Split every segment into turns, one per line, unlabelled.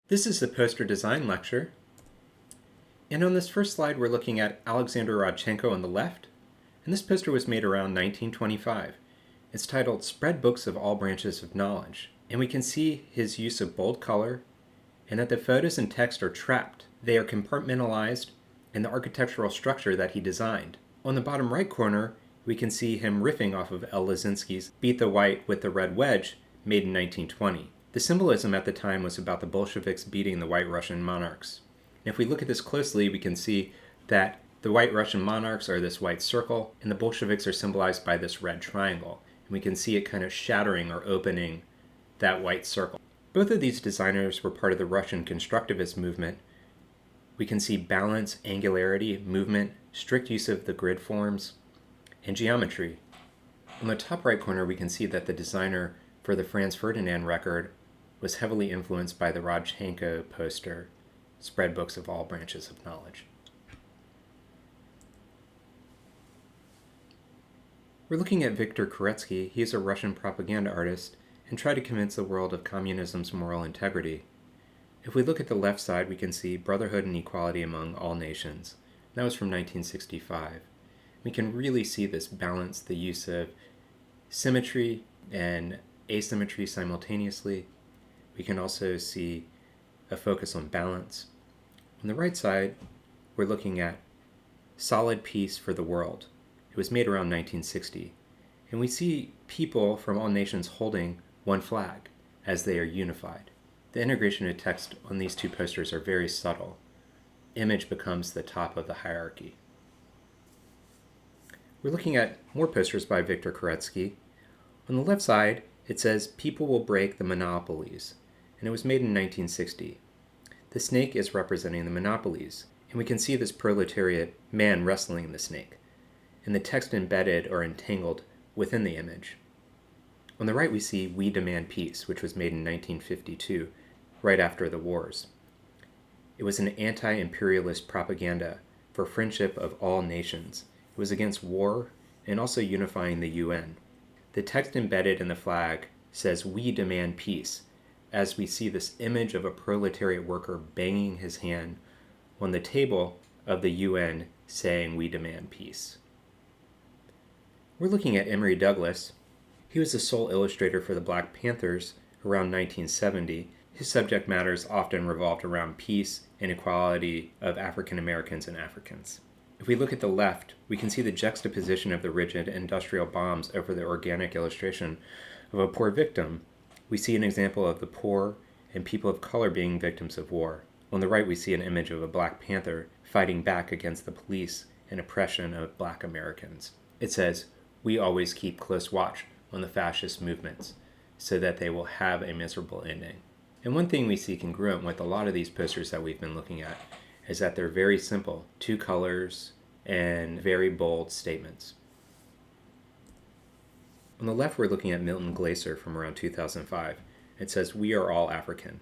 This is the poster design lecture. And on this first slide, we're looking at Alexander Rodchenko on the left. And this poster was made around 1925. It's titled Spread Books of All Branches of Knowledge. And we can see his use of bold color and that the photos and text are trapped. They are compartmentalized in the architectural structure that he designed. On the bottom right corner, we can see him riffing off of L. Lisinski's Beat the White with the Red Wedge, made in 1920. The symbolism at the time was about the Bolsheviks beating the White Russian monarchs. And if we look at this closely, we can see that the White Russian monarchs are this white circle, and the Bolsheviks are symbolized by this red triangle. And we can see it kind of shattering or opening that white circle. Both of these designers were part of the Russian constructivist movement. We can see balance, angularity, movement, strict use of the grid forms, and geometry. On the top right corner, we can see that the designer for the Franz Ferdinand record was heavily influenced by the Rodchenko poster, Spread Books of All Branches of Knowledge. We're looking at Viktor Koretsky. He is a Russian propaganda artist and tried to convince the world of communism's moral integrity. If we look at the left side, we can see brotherhood and equality among all nations. That was from 1965. We can really see this balance, the use of symmetry and asymmetry simultaneously. We can also see a focus on balance. On the right side, we're looking at Solid Peace for the World. It was made around 1960. And we see people from all nations holding one flag as they are unified. The integration of text on these two posters are very subtle. Image becomes the top of the hierarchy. We're looking at more posters by Viktor Koretsky. On the left side, it says, "People will break the monopolies," and it was made in 1960. The snake is representing the monopolies, and we can see this proletariat man wrestling the snake, and the text embedded or entangled within the image. On the right, we see "We Demand Peace," which was made in 1952, right after the wars. It was an anti-imperialist propaganda for friendship of all nations. It was against war and also unifying the UN. The text embedded in the flag says, "We demand peace," as we see this image of a proletariat worker banging his hand on the table of the UN saying, "We demand peace." We're looking at Emory Douglas. He was the sole illustrator for the Black Panthers around 1970. His subject matters often revolved around peace and equality of African Americans and Africans. If we look at the left, we can see the juxtaposition of the rigid industrial bombs over the organic illustration of a poor victim. We see an example of the poor and people of color being victims of war. On the right, we see an image of a Black Panther fighting back against the police and oppression of Black Americans. It says, "We always keep close watch on the fascist movements so that they will have a miserable ending." And one thing we see congruent with a lot of these posters that we've been looking at is that they're very simple, two colors and very bold statements. On the left, we're looking at Milton Glaser from around 2005. It says, "We are all African."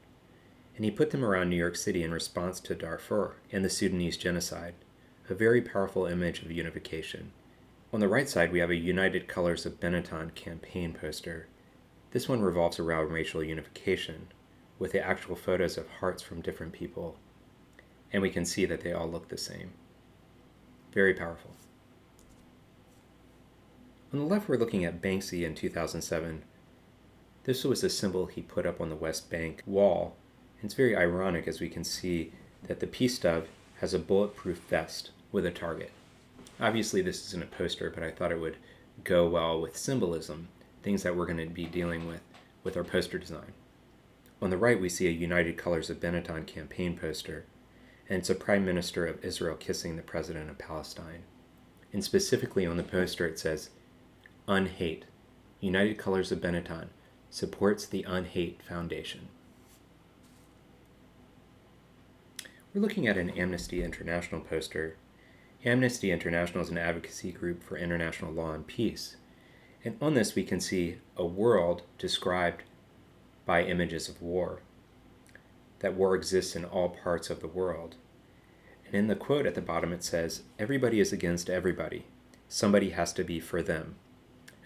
And he put them around New York City in response to Darfur and the Sudanese genocide, a very powerful image of unification. On the right side, we have a United Colors of Benetton campaign poster. This one revolves around racial unification, with the actual photos of hearts from different people. And we can see that they all look the same. Very powerful. On the left, we're looking at Banksy in 2007. This was a symbol he put up on the West Bank wall. And it's very ironic as we can see that the peace dove has a bulletproof vest with a target. Obviously, this isn't a poster, but I thought it would go well with symbolism, things that we're going to be dealing with our poster design. On the right, we see a United Colors of Benetton campaign poster, and it's a Prime Minister of Israel kissing the President of Palestine. And specifically on the poster, it says, "Unhate. United Colors of Benetton supports the Unhate Foundation." We're looking at an Amnesty International poster. Amnesty International is an advocacy group for international law and peace. And on this, we can see a world described by images of war. That war exists in all parts of the world. And in the quote at the bottom, it says, "Everybody is against everybody. Somebody has to be for them."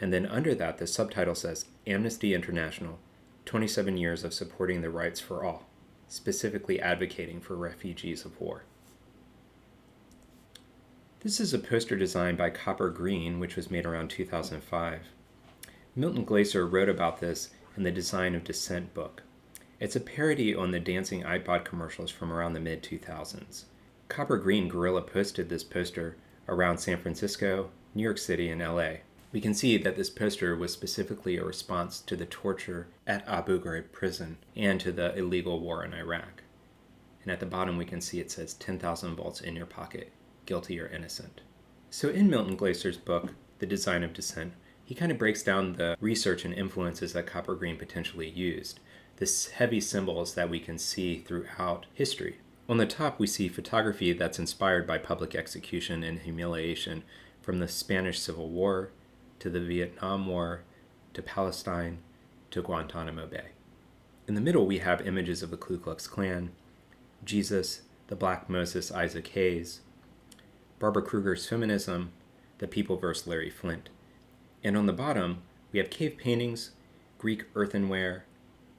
And then under that, the subtitle says, "Amnesty International, 27 years of supporting the rights for all." specifically advocating for refugees of war. This is a poster designed by Copper Green, which was made around 2005. Milton Glaser wrote about this in the Design of Dissent book. It's a parody on the dancing iPod commercials from around the mid-2000s. Copper Green guerrilla posted this poster around San Francisco, New York City, and LA. We can see that this poster was specifically a response to the torture at Abu Ghraib prison and to the illegal war in Iraq. And at the bottom we can see it says 10,000 volts in your pocket, guilty or innocent. So in Milton Glaser's book, The Design of Dissent, he kind of breaks down the research and influences that Copper Green potentially used, this heavy symbols that we can see throughout history. On the top we see photography that's inspired by public execution and humiliation from the Spanish Civil War to the Vietnam War to Palestine to Guantanamo Bay. In the middle we have images of the Ku Klux Klan, Jesus, the Black Moses Isaac Hayes, Barbara Kruger's feminism, The People vs. Larry Flynt. And on the bottom, we have cave paintings, Greek earthenware,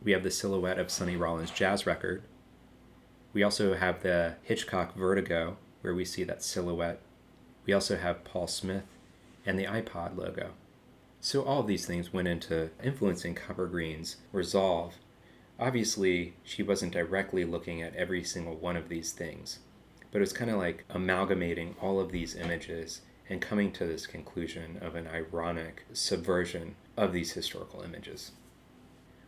we have the silhouette of Sonny Rollins' jazz record. We also have the Hitchcock Vertigo, where we see that silhouette. We also have Paul Smith and the iPod logo. So all of these things went into influencing Copper Green's resolve. Obviously, she wasn't directly looking at every single one of these things, but it was kind of like amalgamating all of these images and coming to this conclusion of an ironic subversion of these historical images.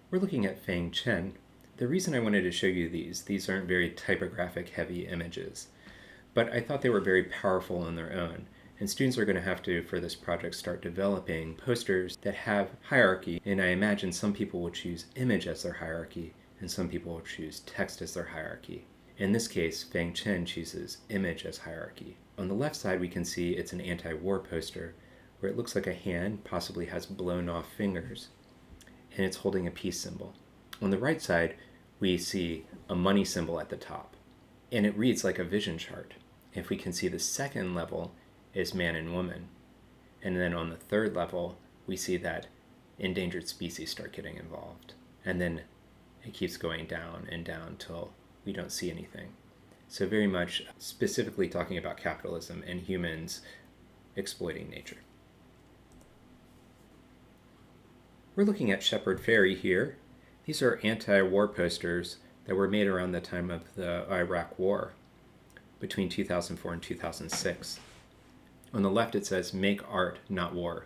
We're looking at Feng Chen. The reason I wanted to show you these aren't very typographic heavy images, but I thought they were very powerful on their own. And students are going to have to, for this project, start developing posters that have hierarchy. And I imagine some people will choose image as their hierarchy, and some people will choose text as their hierarchy. In this case, Feng Chen chooses image as hierarchy. On the left side, we can see it's an anti-war poster, where it looks like a hand possibly has blown off fingers, and it's holding a peace symbol. On the right side, we see a money symbol at the top, and it reads like a vision chart. If we can see the second level is man and woman. And then on the third level, we see that endangered species start getting involved. And then it keeps going down and down till we don't see anything. So very much specifically talking about capitalism and humans exploiting nature. We're looking at Shepard Fairey here. These are anti-war posters that were made around the time of the Iraq War between 2004 and 2006. On the left it says, "Make art, not war."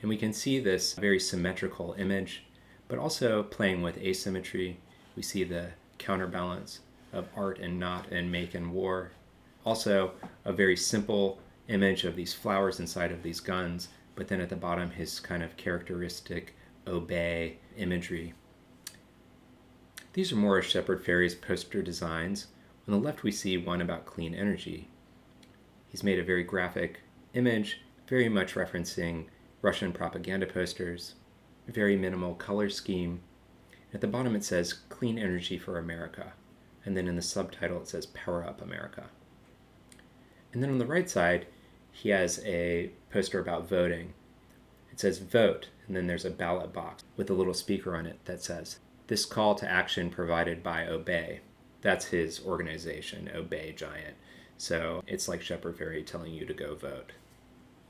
And we can see this very symmetrical image, but also playing with asymmetry. We see the counterbalance of art and not, and make and war. Also a very simple image of these flowers inside of these guns, but then at the bottom his kind of characteristic obey imagery. These are more of Shepard Fairey's poster designs. On the left we see one about clean energy. He's made a very graphic image, very much referencing Russian propaganda posters, very minimal color scheme. At the bottom it says "Clean Energy for America," and then in the subtitle it says "Power Up America." And then on the right side he has a poster about voting. It says "Vote," and then there's a ballot box with a little speaker on it that says, "This call to action provided by Obey." That's his organization, Obey Giant. So it's like Shepard Fairey telling you to go vote.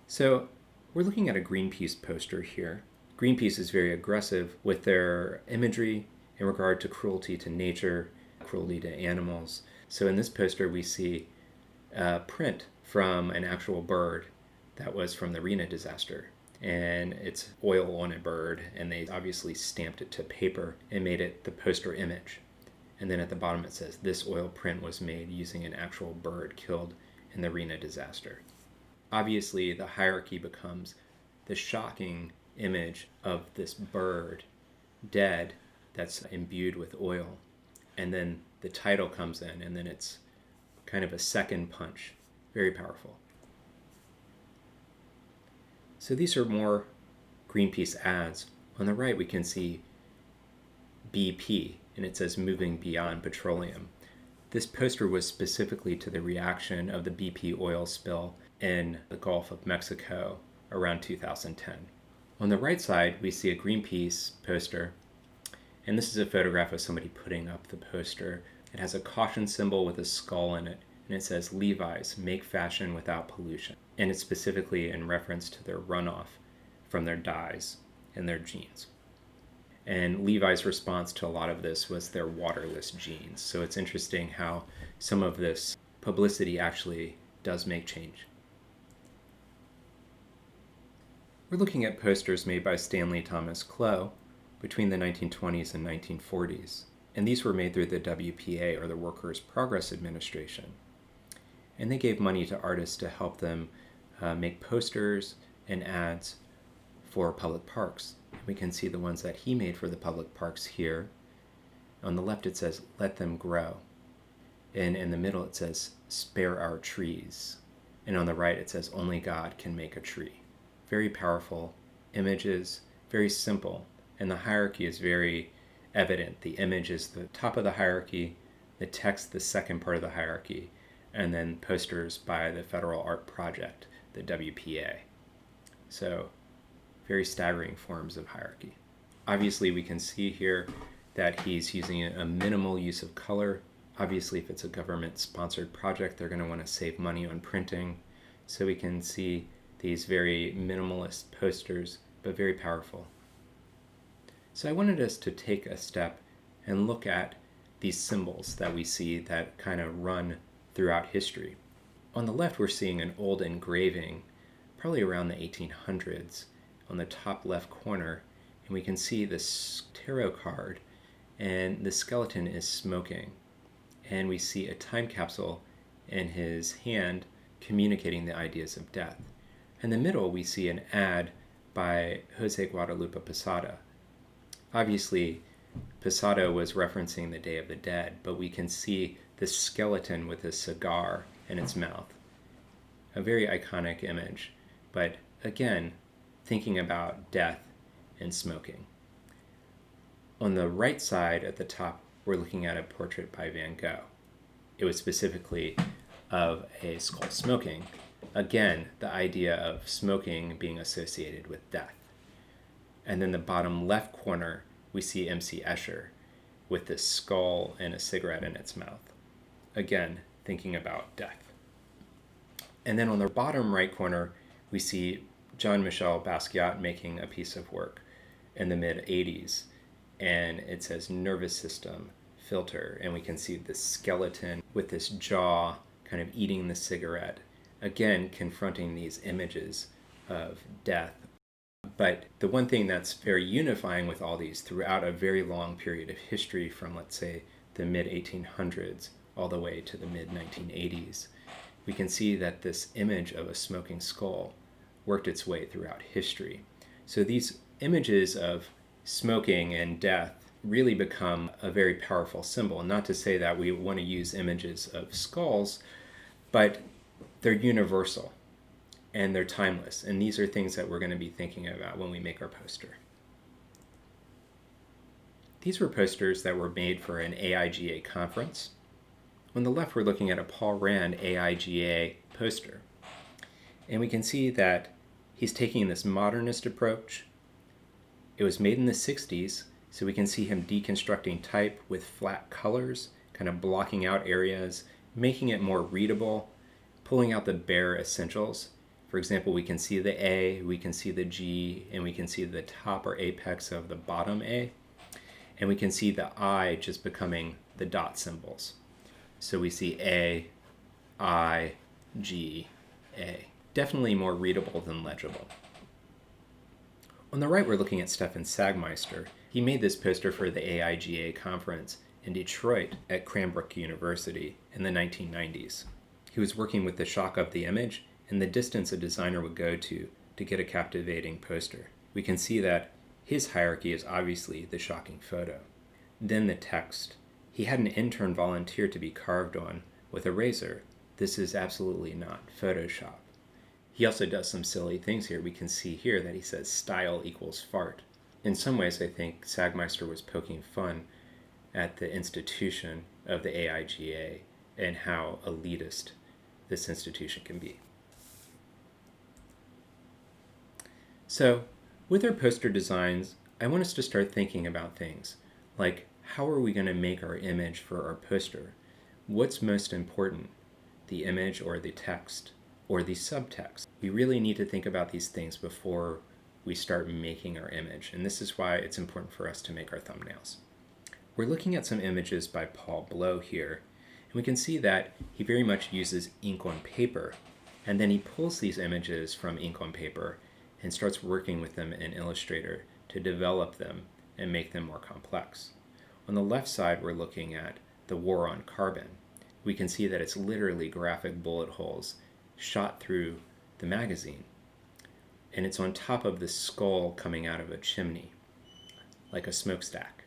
So we're looking at a Greenpeace poster here. Greenpeace is very aggressive with their imagery in regard to cruelty to nature, cruelty to animals. So in this poster we see a print from an actual bird that was from the Rena disaster. And it's oil on a bird, and they obviously stamped it to paper and made it the poster image. And then at the bottom it says, "This oil print was made using an actual bird killed in the Rena disaster." Obviously, the hierarchy becomes the shocking image of this bird dead that's imbued with oil. And then the title comes in, and then it's kind of a second punch. Very powerful. So these are more Greenpeace ads. On the right we can see BP, and it says "Moving Beyond Petroleum." This poster was specifically to the reaction of the BP oil spill in the Gulf of Mexico around 2010. On the right side, we see a Greenpeace poster, and this is a photograph of somebody putting up the poster, It has a caution symbol with a skull in it, and it says, Levi's, make fashion without pollution. And it's specifically in reference to their runoff from their dyes and their jeans. And Levi's response to a lot of this was their waterless jeans. So it's interesting how some of this publicity actually does make change. We're looking at posters made by Stanley Thomas Clough between the 1920s and 1940s. And these were made through the WPA, or the Workers' Progress Administration. And they gave money to artists to help them make posters and ads for public parks. We can see the ones that he made for the public parks here. On the left it says, let them grow. And in the middle it says, spare our trees. And on the right it says, only God can make a tree. Very powerful images, very simple. And the hierarchy is very evident. The image is the top of the hierarchy, the text the second part of the hierarchy, and then posters by the Federal Art Project, the WPA. So very staggering forms of hierarchy. Obviously, we can see here that he's using a minimal use of color. Obviously, if it's a government-sponsored project, they're going to want to save money on printing. So we can see these very minimalist posters, but very powerful. So I wanted us to take a step and look at these symbols that we see that kind of run throughout history. On the left, we're seeing an old engraving, probably around the 1800s, on the top left corner, and we can see this tarot card, and the skeleton is smoking. And we see a time capsule in his hand communicating the ideas of death. In the middle, we see an ad by Jose Guadalupe Posada. Obviously, Posada was referencing the Day of the Dead, but we can see this skeleton with a cigar in its mouth. A very iconic image, but again, thinking about death and smoking. On the right side at the top, we're looking at a portrait by Van Gogh. It was specifically of a skull smoking. Again, the idea of smoking being associated with death. And then the bottom left corner, we see MC Escher with this skull and a cigarette in its mouth. Again, thinking about death. And then on the bottom right corner, we see Jean-Michel Basquiat making a piece of work in the mid-'80s, and it says nervous system filter, and we can see the skeleton with this jaw kind of eating the cigarette, again confronting these images of death. But the one thing that's very unifying with all these throughout a very long period of history, from let's say the mid-1800s all the way to the mid-1980s, we can see that this image of a smoking skull worked its way throughout history. So these images of smoking and death really become a very powerful symbol. Not to say that we want to use images of skulls, but they're universal and they're timeless. And these are things that we're going to be thinking about when we make our poster. These were posters that were made for an AIGA conference. On the left, we're looking at a Paul Rand AIGA poster. And we can see that he's taking this modernist approach. It was made in the 60s, so we can see him deconstructing type with flat colors, kind of blocking out areas, making it more readable, pulling out the bare essentials. For example, we can see the A, we can see the G, and we can see the top or apex of the bottom A. And we can see the I just becoming the dot symbols. So we see A, I, G, A. Definitely more readable than legible. On the right, we're looking at Stefan Sagmeister. He made this poster for the AIGA conference in Detroit at Cranbrook University in the 1990s. He was working with the shock of the image and the distance a designer would go to get a captivating poster. We can see that his hierarchy is obviously the shocking photo. Then the text. He had an intern volunteer to be carved on with a razor. This is absolutely not Photoshop. He also does some silly things here. We can see here that he says style equals fart. In some ways, I think Sagmeister was poking fun at the institution of the AIGA and how elitist this institution can be. So, with our poster designs, I want us to start thinking about things like, how are we going to make our image for our poster? What's most important, the image or the text or the subtext? We really need to think about these things before we start making our image, and this is why it's important for us to make our thumbnails. We're looking at some images by Paul Blow here, and we can see that he very much uses ink on paper, and then he pulls these images from ink on paper and starts working with them in Illustrator to develop them and make them more complex. On the left side, we're looking at the War on Carbon. We can see that it's literally graphic bullet holes shot through the magazine, and it's on top of the skull coming out of a chimney, like a smokestack.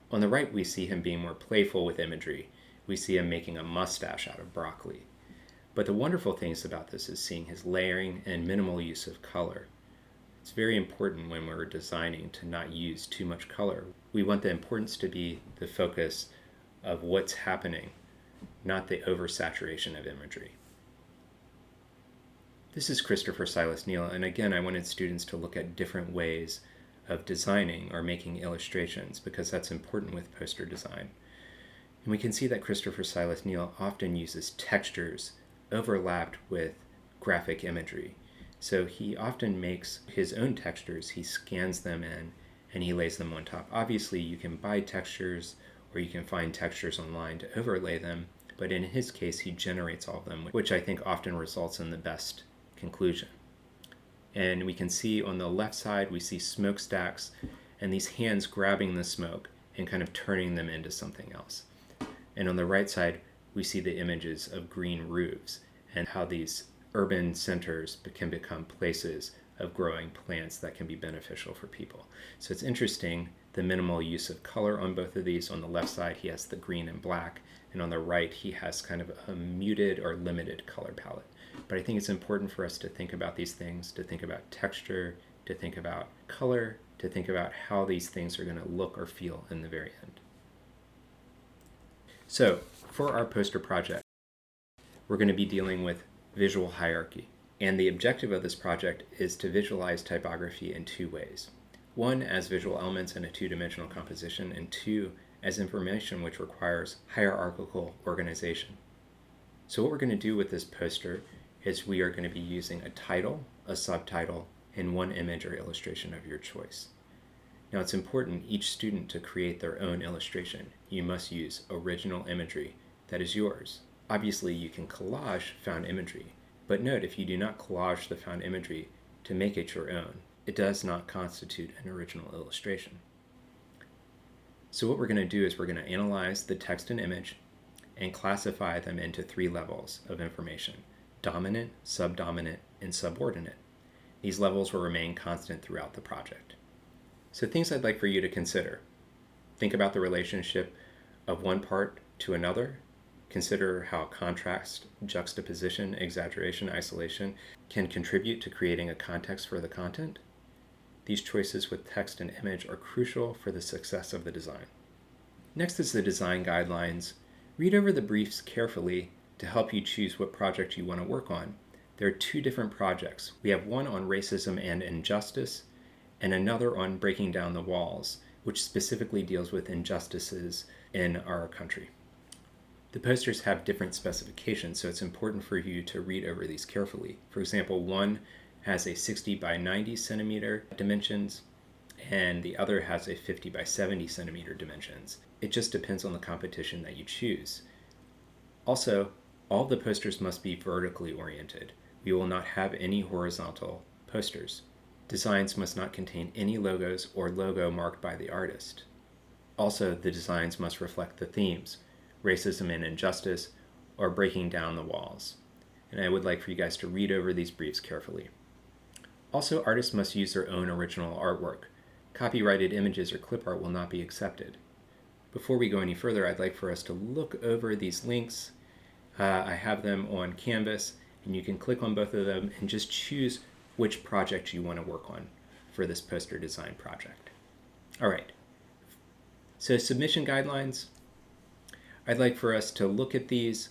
On the right, we see him being more playful with imagery. We see him making a mustache out of broccoli. But the wonderful things about this is seeing his layering and minimal use of color. It's very important when we're designing to not use too much color. We want the importance to be the focus of what's happening, not the oversaturation of imagery. This is Christopher Silas Neal, and again, I wanted students to look at different ways of designing or making illustrations because that's important with poster design. And we can see that Christopher Silas Neal often uses textures overlapped with graphic imagery. So he often makes his own textures, he scans them in, and he lays them on top. Obviously, you can buy textures or you can find textures online to overlay them, but in his case, he generates all of them, which I think often results in the best conclusion. And we can see on the left side, we see smokestacks and these hands grabbing the smoke and kind of turning them into something else. And on the right side, we see the images of green roofs and how these urban centers can become places of growing plants that can be beneficial for people. So it's interesting, the minimal use of color on both of these. On the left side, he has the green and black, and on the right, he has kind of a muted or limited color palette. But I think it's important for us to think about these things, to think about texture, to think about color, to think about how these things are going to look or feel in the very end. So, for our poster project, we're going to be dealing with visual hierarchy. And the objective of this project is to visualize typography in two ways. One, as visual elements in a two-dimensional composition, and two, as information which requires hierarchical organization. So what we're going to do with this poster is we are going to be using a title, a subtitle, and one image or illustration of your choice. Now it's important each student to create their own illustration. You must use original imagery that is yours. Obviously you can collage found imagery, but note if you do not collage the found imagery to make it your own, it does not constitute an original illustration. So what we're going to do is we're going to analyze the text and image and classify them into three levels of information: dominant, subdominant, and subordinate. These levels will remain constant throughout the project. So things I'd like for you to consider. Think about the relationship of one part to another. Consider how contrast, juxtaposition, exaggeration, isolation can contribute to creating a context for the content. These choices with text and image are crucial for the success of the design. Next is the design guidelines. Read over the briefs carefully to help you choose what project you want to work on. There are two different projects. We have one on racism and injustice, and another on breaking down the walls, which specifically deals with injustices in our country. The posters have different specifications, so it's important for you to read over these carefully. For example, one has a 60 by 90 centimeter dimensions, and the other has a 50 by 70 centimeter dimensions. It just depends on the competition that you choose. Also, all the posters must be vertically oriented. We will not have any horizontal posters. Designs must not contain any logos or logo marked by the artist. Also, the designs must reflect the themes: racism and injustice, or breaking down the walls. And I would like for you guys to read over these briefs carefully. Also, artists must use their own original artwork. Copyrighted images or clip art will not be accepted. Before we go any further, I'd like for us to look over these links. I have them on Canvas, and you can click on both of them and just choose which project you want to work on for this poster design project. All right, so submission guidelines. I'd like for us to look at these.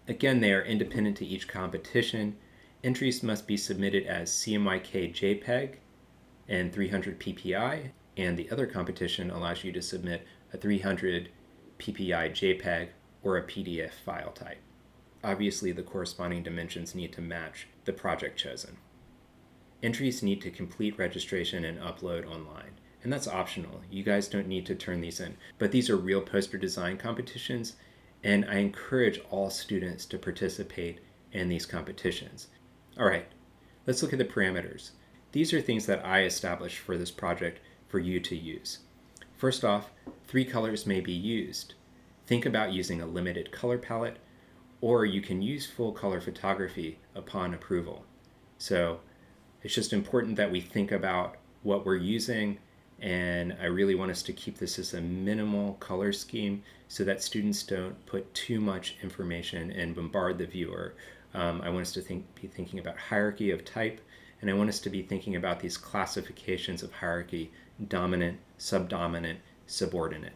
Again, they are independent to each competition. Entries must be submitted as CMYK JPEG and 300 PPI, and the other competition allows you to submit a 300 ppi JPEG, or a PDF file type. Obviously, the corresponding dimensions need to match the project chosen. Entries need to complete registration and upload online. And that's optional. You guys don't need to turn these in. But these are real poster design competitions, and I encourage all students to participate in these competitions. All right, let's look at the parameters. These are things that I established for this project for you to use. First off, 3 colors may be used. Think about using a limited color palette, or you can use full color photography upon approval. So it's just important that we think about what we're using, and I really want us to keep this as a minimal color scheme so that students don't put too much information and bombard the viewer. I want us to be thinking about hierarchy of type, and I want us to be thinking about these classifications of hierarchy: dominant, subdominant, subordinate.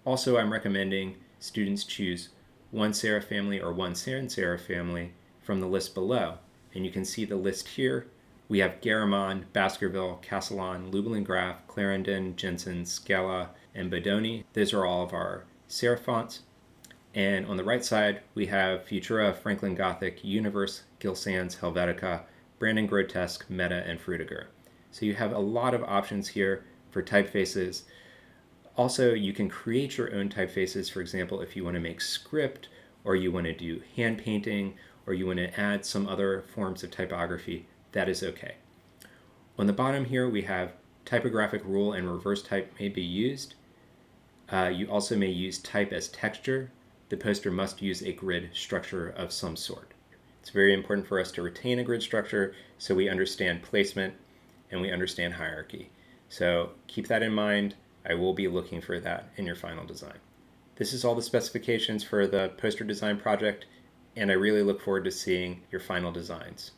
Also, I'm recommending students choose one serif family or one sans serif family from the list below. And you can see the list here. We have Garamond, Baskerville, Castellan, Lublin Graph, Clarendon, Jensen, Scala, and Bodoni. Those are all of our serif fonts. And on the right side, we have Futura, Franklin Gothic, Universe, Gill Sans, Helvetica, Brandon Grotesque, Meta, and Frutiger. So you have a lot of options here for typefaces. Also, you can create your own typefaces. For example, if you want to make script, or you want to do hand painting, or you want to add some other forms of typography, that is okay. On the bottom here, we have typographic rule and reverse type may be used. You also may use type as texture. The poster must use a grid structure of some sort. It's very important for us to retain a grid structure so we understand placement and we understand hierarchy. So keep that in mind. I will be looking for that in your final design. This is all the specifications for the poster design project, and I really look forward to seeing your final designs.